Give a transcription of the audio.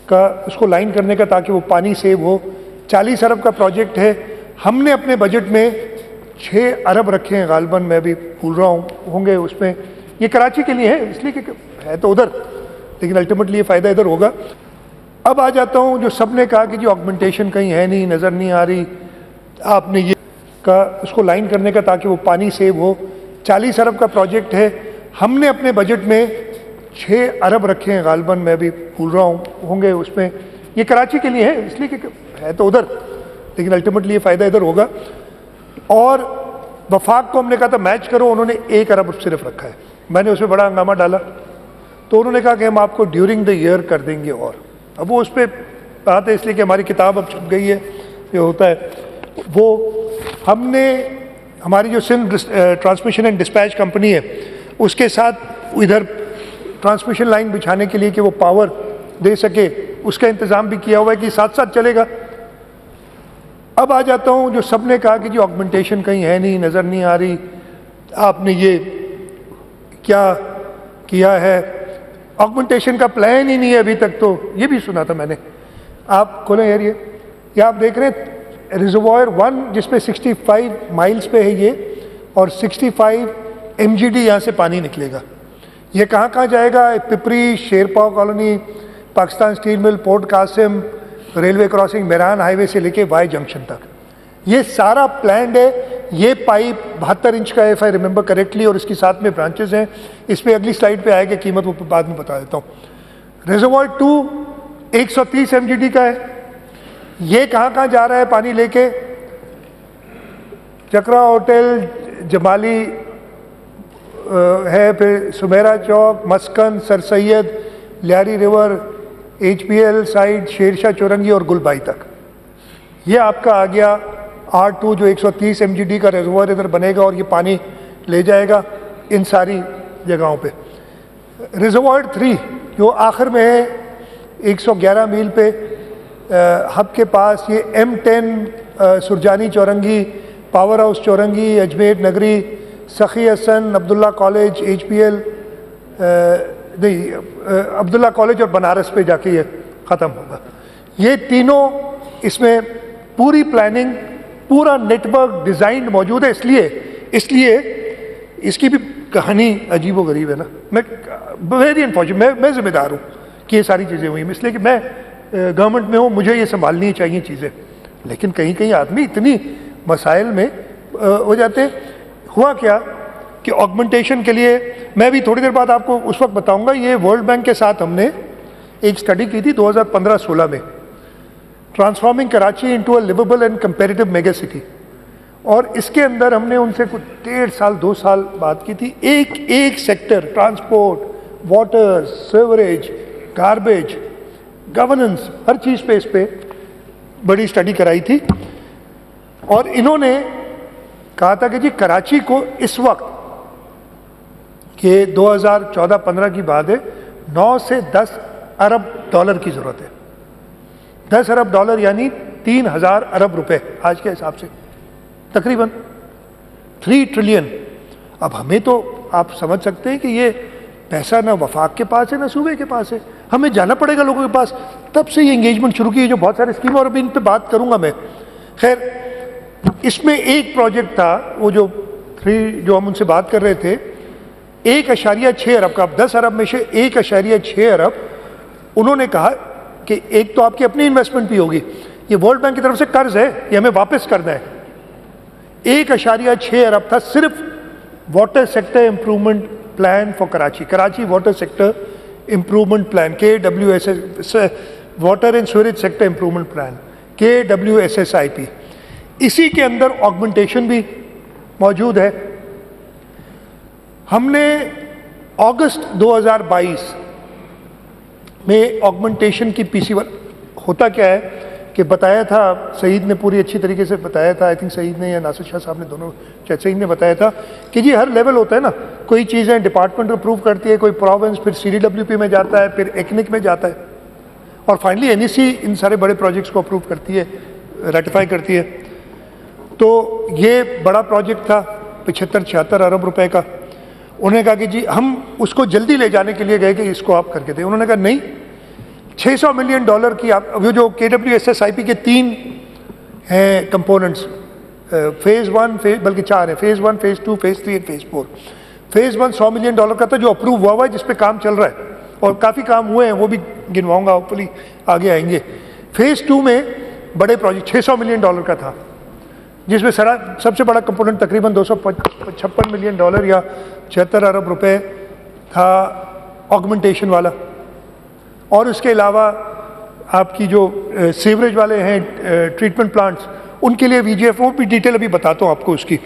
का उसको लाइन करने का, ताकि वो पानी सेव हो। 40 अरब का प्रोजेक्ट है। हमने अपने बजट में 6 अरब रखे हैं गालबन, मैं भी भूल रहा हूँ, होंगे उसमें। ये कराची के लिए है, इसलिए कि है तो उधर, लेकिन अल्टीमेटली ये फ़ायदा इधर होगा। अब आ जाता हूँ, जो सब ने कहा कि जी ऑगमेंटेशन कहीं है नहीं, नज़र नहीं आ रही, आपने ये का उसको लाइन करने का, ताकि वो पानी सेव हो। 40 अरब का प्रोजेक्ट है। हमने अपने बजट में 6 अरब रखे हैं गालबन, मैं भी भूल रहा हूँ, होंगे उसमें। ये कराची के लिए है, इसलिए कि है तो उधर, लेकिन अल्टीमेटली ये फ़ायदा इधर होगा। और वफाक को हमने कहा था मैच करो, उन्होंने 1 अरब सिर्फ रखा है। मैंने उसमें बड़ा हंगामा डाला, तो उन्होंने कहा कि हम आपको ड्यूरिंग द ईयर कर देंगे। और अब वो उस पर बात है, इसलिए कि हमारी किताब अब छप गई है, ये होता है। वो हमने हमारी जो Sindh transmission and dispatch company है, उसके साथ इधर ट्रांसमिशन लाइन बिछाने के लिए कि वो पावर दे सके, उसका इंतज़ाम भी किया हुआ है कि साथ साथ चलेगा। अब आ जाता हूँ, जो सब ने कहा कि जी ऑगमेंटेशन कहीं है नहीं, नज़र नहीं आ रही, आपने ये क्या किया है। ऑगमेंटेशन का प्लान ही नहीं है अभी तक, तो ये भी सुना था मैंने। आप खोलें यार, ये आप देख रहे हैं रिजर्वायर 1, जिसमें 65 माइल्स पे है ये, और 65 MGD यहाँ से पानी निकलेगा। ये कहाँ कहाँ जाएगा? Pipri, Sherpao colony, Pakistan steel mill, port Qasim, railway crossing, Mehran highway से लेके वाई जंक्शन तक, ये सारा प्लान्ड है। ये पाइप 72 इंच का है, इफ आई रिमेंबर करेक्टली, और इसकी साथ में ब्रांचेस हैं। इस पर अगली स्लाइड पे आएगा, कीमत वो बाद में बता देता हूँ। रिजर्वायर 2 130 MGD का है। ये कहाँ कहाँ जा रहा है पानी लेके? चक्रा होटल, जमाली है, फिर सुमेरा चौक, Maskan, sir Syed, Lyari river, HPL side, Shershah Chowrangi और गुलबाई तक। ये आपका आ गया R2, जो 130 MGD का रिजर्वायर इधर बनेगा, और ये पानी ले जाएगा इन सारी जगहों पे। रिजर्वायर 3 जो आखिर में है 111 मील पे हब के पास, ये M10 Surjani Chowrangi, power house Chowrangi, Ajmer Nagri, Sakhi Hasan, Abdullah college, HPL नहीं अब्दुल्ला कॉलेज और बनारस पे जाके ये ख़त्म होगा। ये तीनों, इसमें पूरी प्लानिंग, पूरा नेटवर्क डिज़ाइन मौजूद है। इसलिए इसकी भी कहानी अजीब व गरीब है ना। मैं वेरी अनफॉर्चुनेट, मैं जिम्मेदार हूँ कि ये सारी चीज़ें हुई, इसलिए कि मैं गवर्नमेंट में हूँ, मुझे ये संभालनी चाहिए चीज़ें। लेकिन कहीं कहीं आदमी इतनी मसाइल में हो जाते हैं। हुआ क्या कि ऑगमेंटेशन के लिए, मैं भी थोड़ी देर बाद आपको उस वक्त बताऊंगा, ये वर्ल्ड बैंक के साथ हमने एक स्टडी की थी 2015-16 में, transforming Karachi into a livable and comparative mega city. और इसके अंदर हमने उनसे कुछ 1.5 साल 2 साल बात की थी। एक sector, transport, water, sewerage, garbage, governance, हर चीज़ पे इस पे बड़ी स्टडी कराई थी। और इन्होंने कहा था कि जी कराची को इस वक्त के 2014-15 की बात है, 9 से 10 अरब डॉलर की ज़रूरत है। 10 अरब डॉलर यानी 3000 अरब रुपए आज के हिसाब से, तकरीबन 3 ट्रिलियन। अब हमें तो आप समझ सकते हैं कि ये पैसा ना वफाक के पास है ना सूबे के पास है, हमें जाना पड़ेगा लोगों के पास। तब से ये एंगेजमेंट शुरू की है, जो बहुत सारे स्कीम, और अभी इन पे बात करूंगा मैं। खैर, इसमें एक प्रोजेक्ट था, वो जो 3 जो हम उनसे बात कर रहे थे, 1.6 अरब का। 10 अरब में से 1.6 अरब उन्होंने कहा कि एक तो आपकी अपनी इन्वेस्टमेंट भी होगी, ये वर्ल्ड बैंक की तरफ से कर्ज है, ये हमें वापस करना है। 1.6 अरब था सिर्फ water sector improvement plan for Karachi water sector improvement plan, KWSS, water and sewerage sector improvement plan, KWSSIP। इसी के अंदर ऑगमेंटेशन भी मौजूद है। हमने अगस्त 2022 में ऑगमेंटेशन की PC1, होता क्या है कि बताया था, सईद ने पूरी अच्छी तरीके से बताया था, आई थिंक सईद ने या नासिर शाह साहब ने, दोनों, शायद सईद ने बताया था कि जी हर लेवल होता है ना, कोई चीज़ें डिपार्टमेंट अप्रूव करती है, कोई प्रोविंस, फिर CDWP में जाता है, फिर ECNIC में जाता है, और फाइनली NEC इन सारे बड़े प्रोजेक्ट्स को अप्रूव करती है, रेटिफाई करती है। तो ये बड़ा प्रोजेक्ट था 75-76 अरब रुपए का। उन्होंने कहा कि जी हम उसको जल्दी ले जाने के लिए गए कि इसको आप करके दें। उन्होंने कहा नहीं, $600 मिलियन की आप जो KWSSIP के 3 हैं कंपोनेंट्स, फेज़ 1 बल्कि 4 है, phase 1, phase 2, phase 3 and phase 4। Phase 1 $100 million का था जो अप्रूव हुआ है, जिस पे काम चल रहा है और काफ़ी काम हुए हैं, वो भी गिनवाऊंगा, होपफुली आगे आएंगे। फेज़ 2 में बड़े प्रोजेक्ट $600 मिलियन का था, जिसमें सबसे बड़ा कंपोनेंट तकरीबन $256 मिलियन या 76 अरब रुपए था ऑगमेंटेशन वाला। और उसके अलावा आपकी जो सीवरेज वाले हैं ट्रीटमेंट प्लांट्स, उनके लिए VGF, वो भी डिटेल अभी बताता हूँ आपको उसकी।